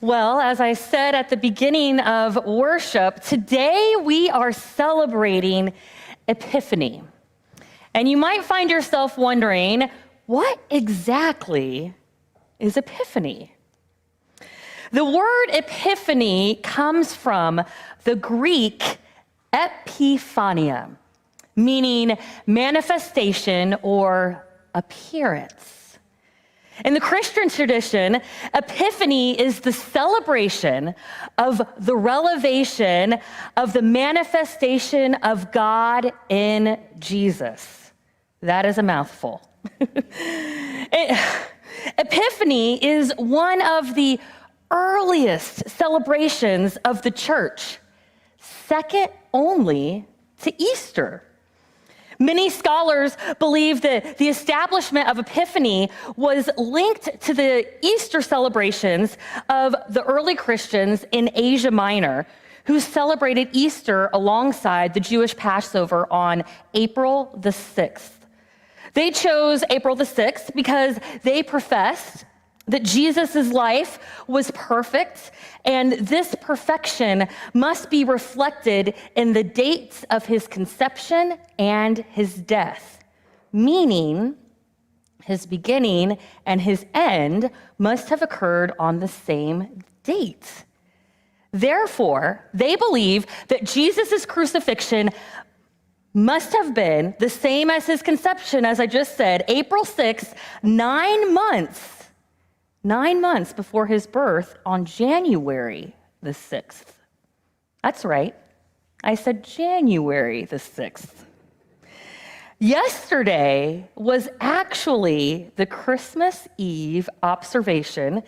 Well, as I said at the beginning of worship, today we are celebrating Epiphany. And you might find yourself wondering, what exactly is Epiphany? The word epiphany comes from the Greek epiphania, meaning manifestation or appearance. In the Christian tradition, Epiphany is the celebration of the revelation of the manifestation of God in Jesus. That is a mouthful. Epiphany is one of the earliest celebrations of the church, second only to Easter. Many scholars believe that the establishment of Epiphany was linked to the Easter celebrations of the early Christians in Asia Minor, who celebrated Easter alongside the Jewish Passover on April the 6th. They chose April the 6th because they professed that Jesus' life was perfect, and this perfection must be reflected in the dates of his conception and his death, meaning his beginning and his end must have occurred on the same date. Therefore, they believe that Jesus' crucifixion must have been the same as his conception, as I just said, April 6th, 9 months before his birth on January the 6th. That's right. I said January the 6th. Yesterday was actually the Christmas Eve observation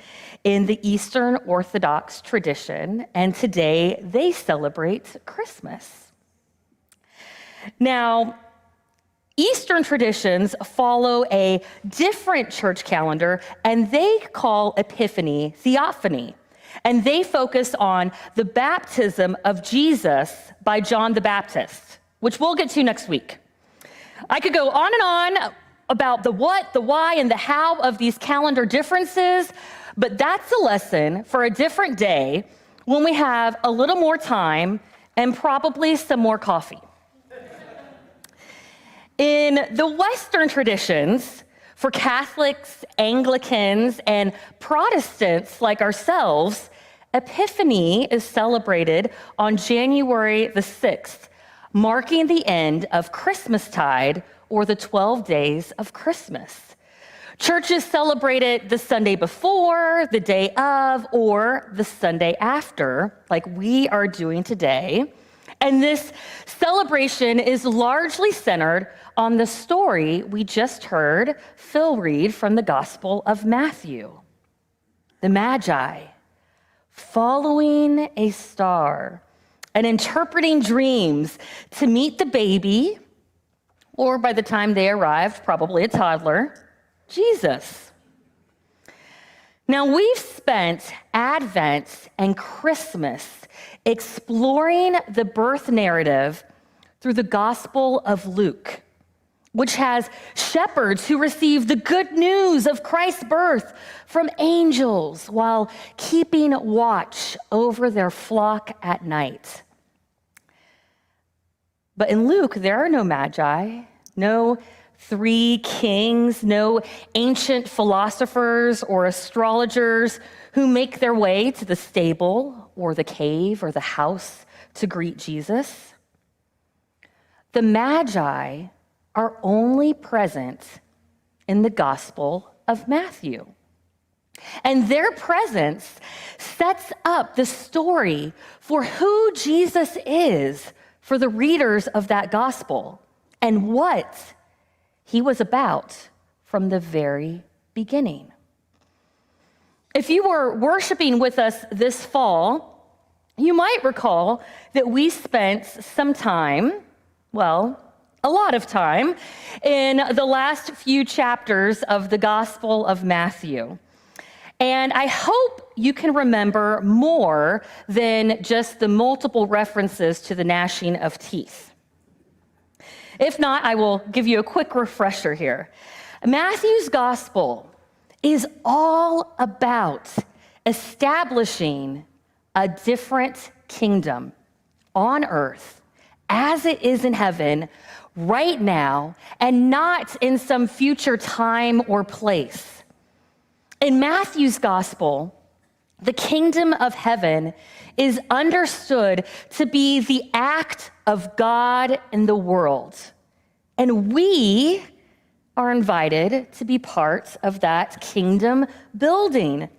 in the Eastern Orthodox tradition, and today they celebrate Christmas. Now, Eastern traditions follow a different church calendar, and they call Epiphany Theophany, and they focus on the baptism of Jesus by John the Baptist, which we'll get to next week. I could go on and on about the what, the why, and the how of these calendar differences, but that's a lesson for a different day when we have a little more time and probably some more coffee. In the Western traditions, for Catholics, Anglicans, and Protestants like ourselves, Epiphany is celebrated on January the 6th, marking the end of Christmastide, or the 12 days of Christmas. Churches celebrate it the Sunday before, the day of, or the Sunday after, like we are doing today. And this celebration is largely centered on the story we just heard Phil read from the Gospel of Matthew. The Magi, following a star and interpreting dreams to meet the baby, or by the time they arrived, probably a toddler, Jesus. Now, we've spent Advent and Christmas exploring the birth narrative through the Gospel of Luke, which has shepherds who receive the good news of Christ's birth from angels while keeping watch over their flock at night. But in Luke, there are no magi, no 3 kings, no ancient philosophers or astrologers who make their way to the stable or the cave or the house to greet Jesus. The Magi are only present in the Gospel of Matthew. And their presence sets up the story for who Jesus is for the readers of that gospel and what he was about from the very beginning. If you were worshiping with us this fall, you might recall that we spent some time, well, a lot of time, in the last few chapters of the Gospel of Matthew. And I hope you can remember more than just the multiple references to the gnashing of teeth. If not, I will give you a quick refresher here. Matthew's gospel is all about establishing a different kingdom on earth as it is in heaven right now, and not in some future time or place. In Matthew's gospel, the kingdom of heaven is understood to be the act of God in the world. And we are invited to be part of that kingdom building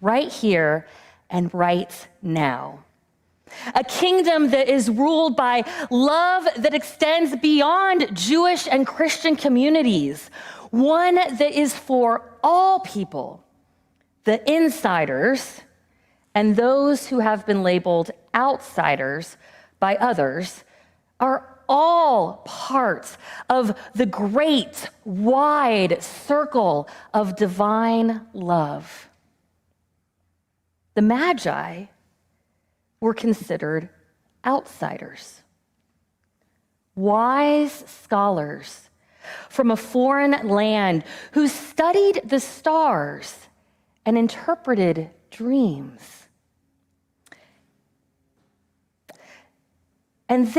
right here and right now. A kingdom that is ruled by love that extends beyond Jewish and Christian communities. One that is for all people, the insiders and those who have been labeled outsiders by others are all parts of the great, wide circle of divine love. The Magi were considered outsiders, wise scholars from a foreign land who studied the stars and interpreted dreams. And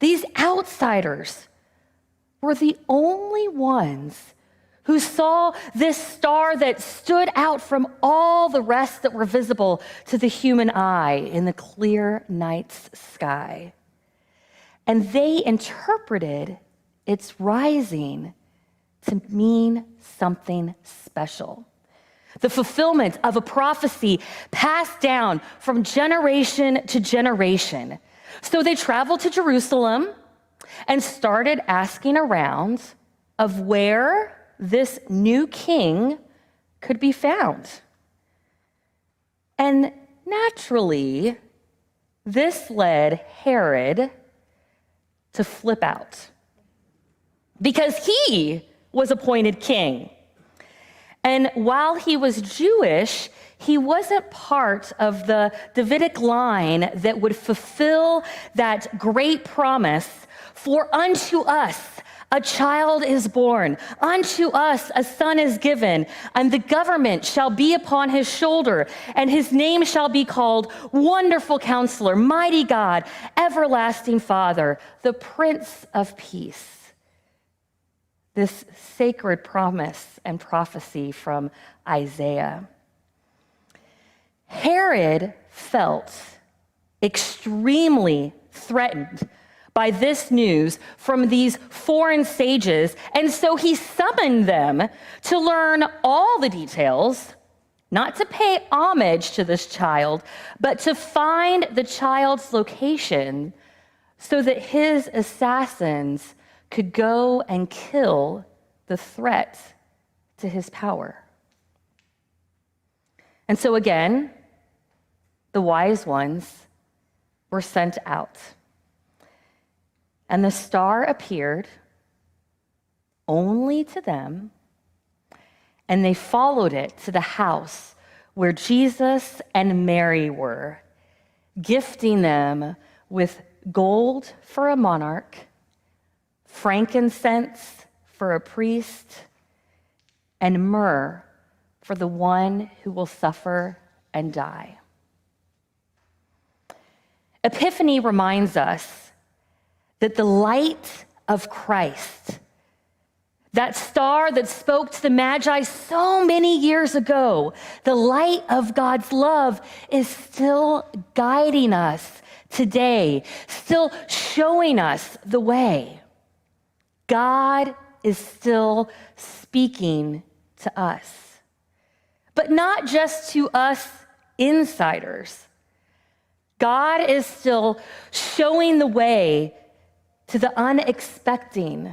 these outsiders, were the only ones who saw this star that stood out from all the rest that were visible to the human eye in the clear night's sky. And they interpreted its rising to mean something special. The fulfillment of a prophecy passed down from generation to generation. So they traveled to Jerusalem and started asking around of where this new king could be found. And naturally, this led Herod to flip out because he was appointed king. And while he was Jewish, he wasn't part of the Davidic line that would fulfill that great promise, for unto us a child is born, unto us a son is given, and the government shall be upon his shoulder, and his name shall be called Wonderful Counselor, Mighty God, Everlasting Father, the Prince of Peace. This sacred promise and prophecy from Isaiah. Herod felt extremely threatened by this news from these foreign sages, and so he summoned them to learn all the details, not to pay homage to this child, but to find the child's location so that his assassins could go and kill the threat to his power. And so again, the wise ones were sent out. And the star appeared only to them, and they followed it to the house where Jesus and Mary were, gifting them with gold for a monarch, frankincense for a priest, and myrrh for the one who will suffer and die. Epiphany reminds us that the light of Christ, that star that spoke to the Magi so many years ago, the light of God's love is still guiding us today, still showing us the way. God is still speaking to us, but not just to us insiders. God is still showing the way to the unexpecting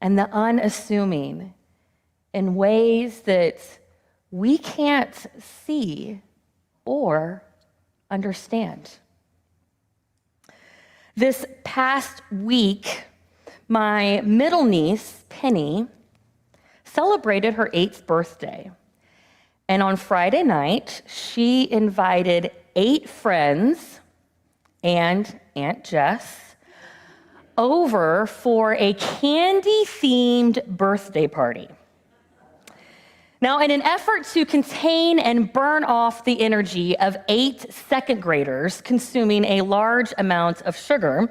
and the unassuming in ways that we can't see or understand. This past week, my middle niece, Penny, celebrated her 8th birthday. And on Friday night, she invited 8 friends and Aunt Jess over for a candy-themed birthday party. Now, in an effort to contain and burn off the energy of 8 second graders consuming a large amount of sugar,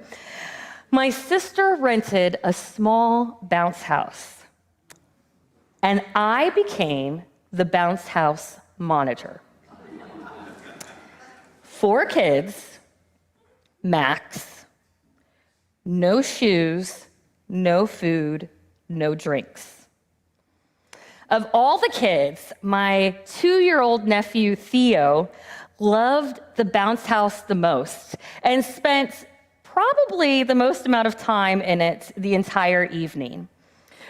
my sister rented a small bounce house, and I became the bounce house monitor. 4 kids, max, no shoes, no food, no drinks. Of all the kids, my 2-year-old nephew, Theo, loved the bounce house the most and spent probably the most amount of time in it the entire evening.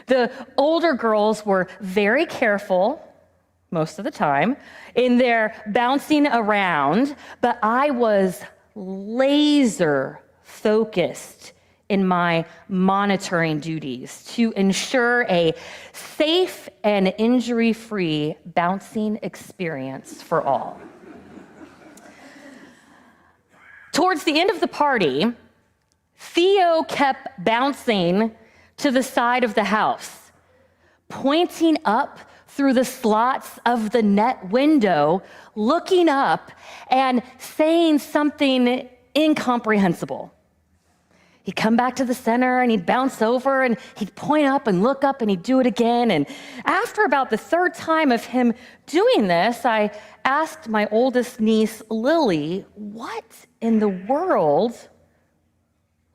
The older girls were very careful, most of the time, in their bouncing around, but I was laser focused in my monitoring duties to ensure a safe and injury-free bouncing experience for all. Towards the end of the party, Theo kept bouncing to the side of the house, pointing up through the slots of the net window, looking up and saying something incomprehensible. He'd come back to the center and he'd bounce over and he'd point up and look up and he'd do it again. And after about the 3rd time of him doing this, I asked my oldest niece, Lily, what in the world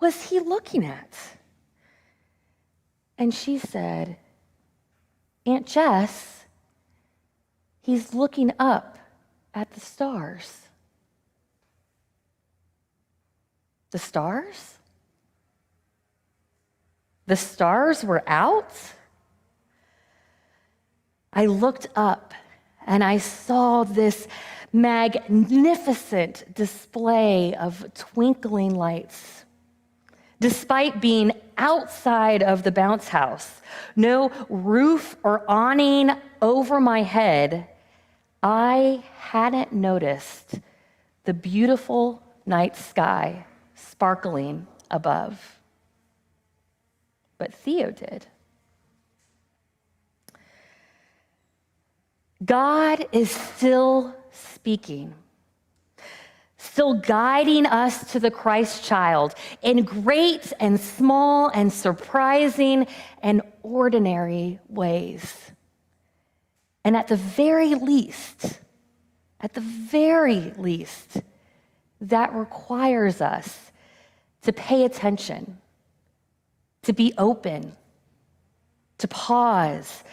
was he looking at? And she said, Aunt Jess, he's looking up at the stars. The stars? The stars were out? I looked up and I saw this magnificent display of twinkling lights. Despite being outside of the bounce house, no roof or awning over my head, I hadn't noticed the beautiful night sky sparkling above. But Theo did. God is still speaking, still guiding us to the Christ child in great and small and surprising and ordinary ways. And at the very least, that requires us to pay attention, to be open, to pause,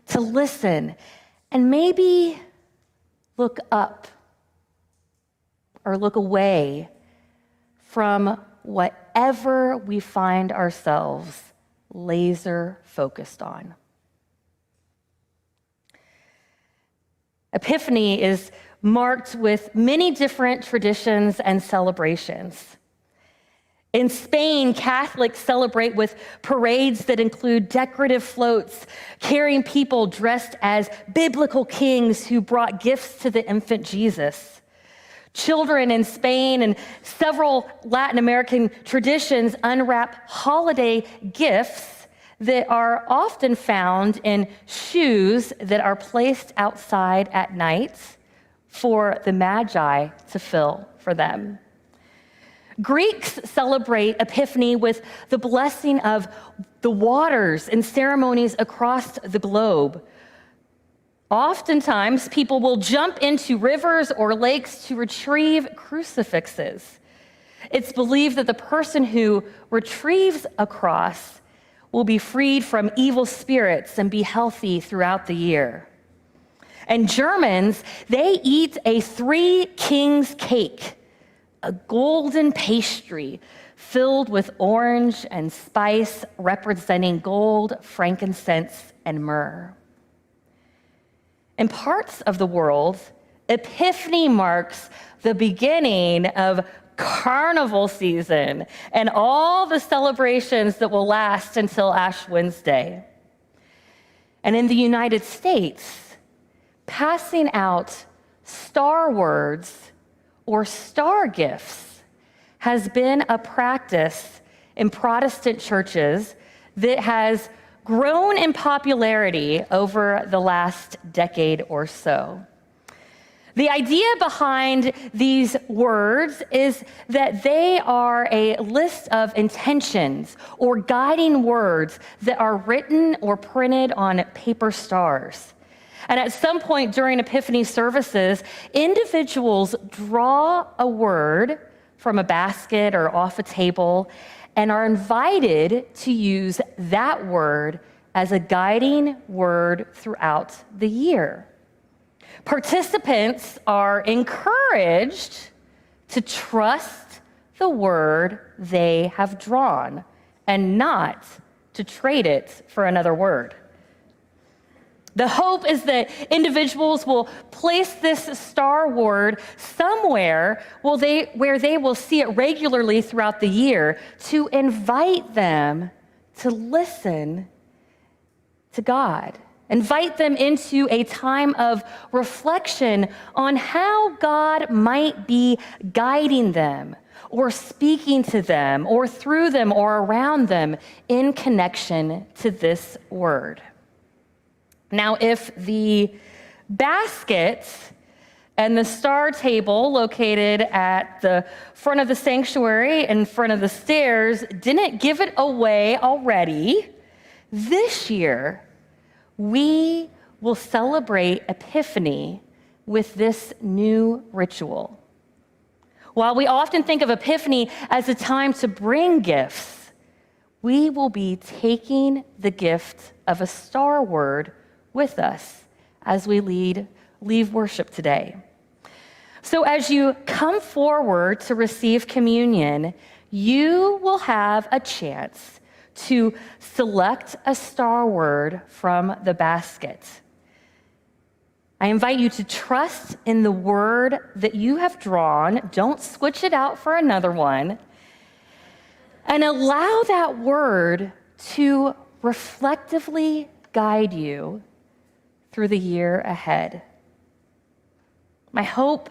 to listen, and maybe look up or look away from whatever we find ourselves laser focused on. Epiphany is marked with many different traditions and celebrations. In Spain, Catholics celebrate with parades that include decorative floats carrying people dressed as biblical kings who brought gifts to the infant Jesus. Children in Spain and several Latin American traditions unwrap holiday gifts that are often found in shoes that are placed outside at night for the Magi to fill for them. Greeks celebrate Epiphany with the blessing of the waters in ceremonies across the globe. Oftentimes, people will jump into rivers or lakes to retrieve crucifixes. It's believed that the person who retrieves a cross will be freed from evil spirits and be healthy throughout the year. And Germans, they eat a 3 kings cake, a golden pastry filled with orange and spice representing gold, frankincense, and myrrh. In parts of the world, Epiphany marks the beginning of carnival season and all the celebrations that will last until Ash Wednesday. And in the United States, passing out star words or star gifts has been a practice in Protestant churches that has grown in popularity over the last decade or so. The idea behind these words is that they are a list of intentions or guiding words that are written or printed on paper stars. And at some point during Epiphany services, individuals draw a word from a basket or off a table and are invited to use that word as a guiding word throughout the year. Participants are encouraged to trust the word they have drawn and not to trade it for another word. The hope is that individuals will place this star word somewhere where they will see it regularly throughout the year to invite them to listen to God. Invite them into a time of reflection on how God might be guiding them or speaking to them or through them or around them in connection to this word. Now, if the basket and the star table located at the front of the sanctuary in front of the stairs didn't give it away already, this year we will celebrate Epiphany with this new ritual. While we often think of Epiphany as a time to bring gifts, we will be taking the gift of a star word with us as we leave worship today. So as you come forward to receive communion, you will have a chance to select a star word from the basket. I invite you to trust in the word that you have drawn. Don't switch it out for another one. And allow that word to reflectively guide you through the year ahead. My hope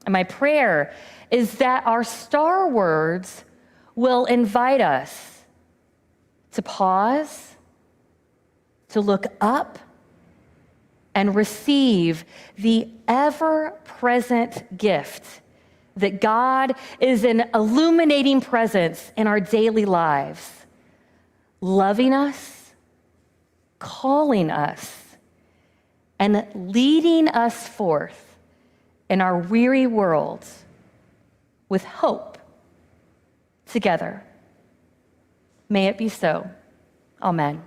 and my prayer is that our star words will invite us to pause, to look up, and receive the ever-present gift that God is an illuminating presence in our daily lives, loving us, calling us, and leading us forth in our weary world with hope together. May it be so. Amen.